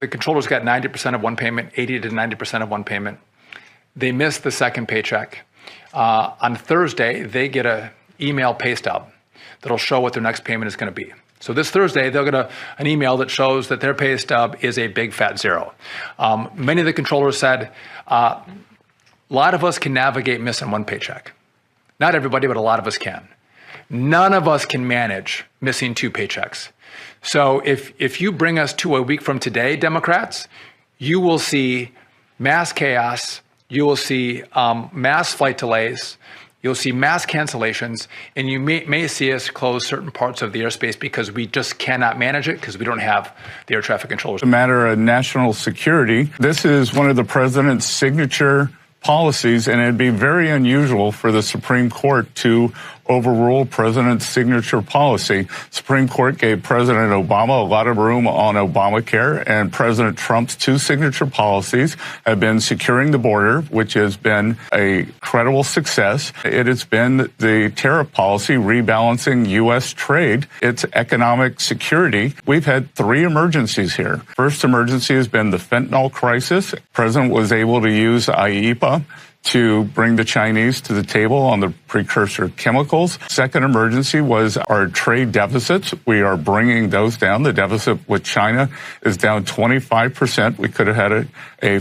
The controllers got 90% of one payment, 80 to 90% of one payment. They missed the second paycheck. On Thursday, they get an email pay stub that'll show what their next payment is going to be. So this Thursday, they'll get an email that shows that their pay stub is a big fat zero. Many of the controllers said, a lot of us can navigate missing one paycheck. Not everybody, but a lot of us can. None of us can manage missing two paychecks. So if you bring us to a week from today, Democrats, you will see mass chaos, you will see mass flight delays, you'll see mass cancellations, and you may see us close certain parts of the airspace because we just cannot manage it because we don't have the air traffic controllers. A matter of national security. This is one of the president's signature policies, and it'd be very unusual for the Supreme Court to overrule President's signature policy. Supreme Court gave President Obama a lot of room on Obamacare, and President Trump's two signature policies have been securing the border, which has been a credible success. It has been the tariff policy, rebalancing U.S. trade. It's economic security. We've had three emergencies here. First emergency has been the fentanyl crisis. The president was able to use IEEPA to bring the Chinese to the table on the precursor chemicals. Second emergency was our trade deficits. We are bringing those down. The deficit with China is down 25%. We could have had a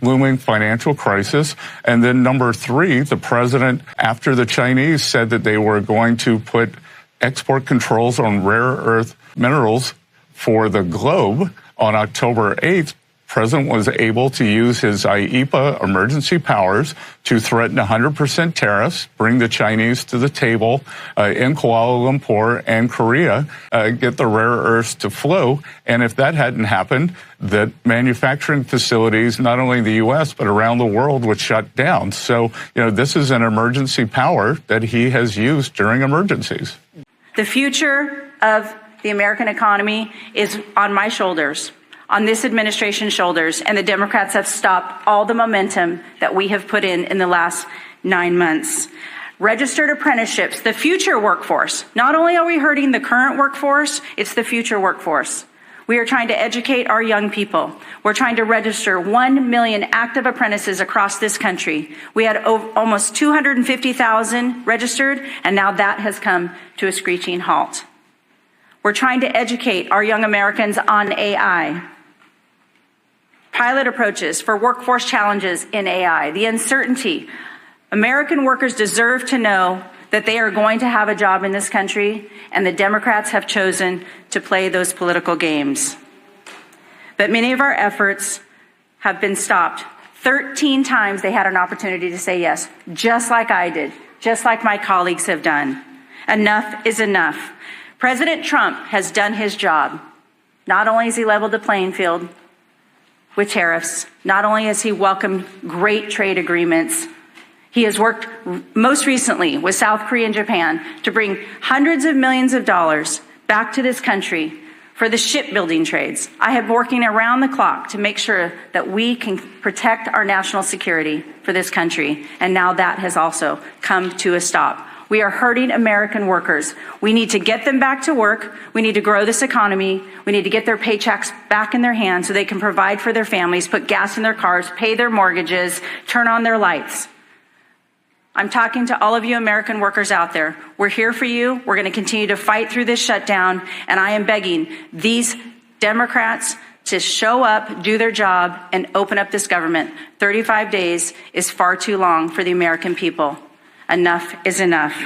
looming financial crisis. And then number three, the president, after the Chinese said that they were going to put export controls on rare earth minerals for the globe on October 8th, President was able to use his IEEPA emergency powers to threaten 100% tariffs, bring the Chinese to the table in Kuala Lumpur and Korea, get the rare earths to flow. And if that hadn't happened, that manufacturing facilities, not only in the U.S., but around the world, would shut down. So, this is an emergency power that he has used during emergencies. The future of the American economy is on my shoulders, on this administration's shoulders, and the Democrats have stopped all the momentum that we have put in the last 9 months. Registered apprenticeships, the future workforce. Not only are we hurting the current workforce, it's the future workforce. We are trying to educate our young people. We're trying to register 1 million active apprentices across this country. We had almost 250,000 registered, and now that has come to a screeching halt. We're trying to educate our young Americans on AI. Pilot approaches for workforce challenges in AI, the uncertainty. American workers deserve to know that they are going to have a job in this country, and the Democrats have chosen to play those political games. But many of our efforts have been stopped. 13 times they had an opportunity to say yes, just like I did, just like my colleagues have done. Enough is enough. President Trump has done his job. Not only has he leveled the playing field with tariffs, not only has he welcomed great trade agreements, he has worked most recently with South Korea and Japan to bring hundreds of millions of dollars back to this country for the shipbuilding trades. I have been working around the clock to make sure that we can protect our national security for this country, and now that has also come to a stop. We are hurting American workers. We need to get them back to work. We need to grow this economy. We need to get their paychecks back in their hands so they can provide for their families, put gas in their cars, pay their mortgages, turn on their lights. I'm talking to all of you American workers out there. We're here for you. We're going to continue to fight through this shutdown. And I am begging these Democrats to show up, do their job, and open up this government. 35 days is far too long for the American people. Enough is enough.